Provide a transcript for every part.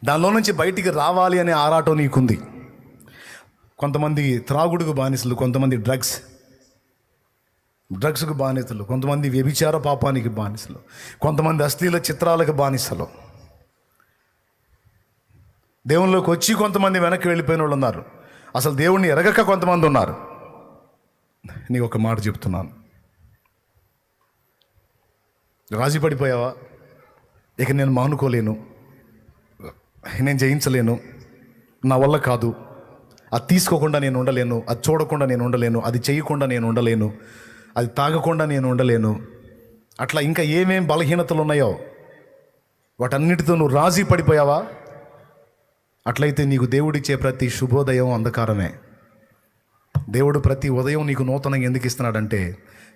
దానిలో నుంచి బయటికి రావాలి అనే ఆరాటం నీకుంది. కొంతమంది త్రాగుడుకు బానిసలు, కొంతమంది డ్రగ్స్కు బానిసలు, కొంతమంది వ్యభిచార పాపానికి బానిసలు, కొంతమంది అశ్లీల చిత్రాలకు బానిసలు. దేవునిలోకి వచ్చి కొంతమంది వెనక్కి వెళ్ళిపోయిన వాళ్ళు ఉన్నారు. అసలు దేవుణ్ణి ఎరగక కొంతమంది ఉన్నారు. నీకు ఒక మాట చెప్తున్నాను, రాజీ పడిపోయావా? ఇక నేను మానుకోలేను, నేను జయించలేను, నా వల్ల కాదు, అది తీసుకోకుండా నేను ఉండలేను, అది చూడకుండా నేను ఉండలేను, అది చేయకుండా నేను ఉండలేను, అది తాగకుండా నేను ఉండలేను, అట్లా ఇంకా ఏమేం బలహీనతలు ఉన్నాయో వాటన్నిటితో నువ్వు రాజీ పడిపోయావా? అట్లయితే నీకు దేవుడిచ్చే ప్రతి శుభోదయం అంధకారమే. దేవుడు ప్రతి ఉదయం నీకు నూతనంగా ఎందుకు ఇస్తున్నాడంటే,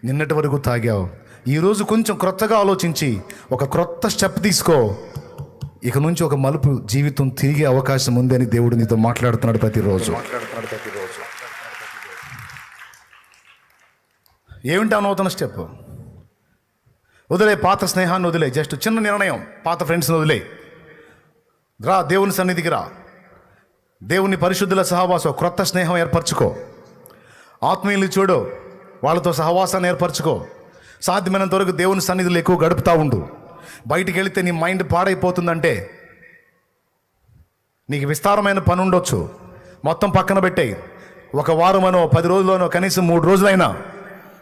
నిన్నటి వరకు తాగావు, ఈరోజు కొంచెం క్రొత్తగా ఆలోచించి ఒక క్రొత్త స్టెప్ తీసుకో, ఇక నుంచి ఒక మలుపు జీవితం తిరిగే అవకాశం ఉంది అని దేవుడు నీతో మాట్లాడుతున్నాడు ప్రతిరోజు. ఏమిటి ఆ నూతన స్టెప్? వదిలే పాత స్నేహాన్ని, వదిలే జస్ట్ చిన్న నిర్ణయం, పాత ఫ్రెండ్స్ని వదిలే, రా దేవుని సన్నిధికి రా, దేవుని పరిశుద్ధుల సహవాసం, క్రొత్త స్నేహం ఏర్పరచుకో, ఆత్మీయులు చూడు, వాళ్ళతో సహవాసాన్ని ఏర్పరచుకో, సాధ్యమైనంత వరకు దేవుని సన్నిధిలో ఎక్కువ గడుపుతూ ఉండు. బయటికి వెళితే నీ మైండ్ పాడైపోతుందంటే, నీకు విస్తారమైన పని ఉండొచ్చు, మొత్తం పక్కన పెట్టేయి. ఒక వారమనో 10 రోజులనో కనీసం 3 రోజులైనా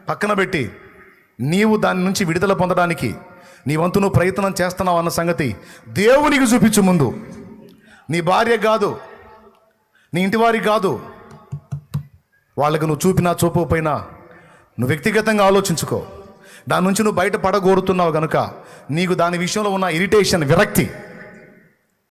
పక్కన పెట్టి నీవు దాని నుంచి విడుదల పొందడానికి నీ వంతు నువ్వు ప్రయత్నం చేస్తున్నావు అన్న సంగతి దేవునికి చూపించు. ముందు నీ భార్య కాదు, నీ ఇంటి వారికి కాదు, వాళ్ళకు నువ్వు చూపినా చూపకపోయినా నువ్వు వ్యక్తిగతంగా ఆలోచించుకో. దాని నుంచి నువ్వు బయట పడగోరుతున్నావు కనుక నీకు దాని విషయంలో ఉన్న ఇరిటేషన్, విరక్తి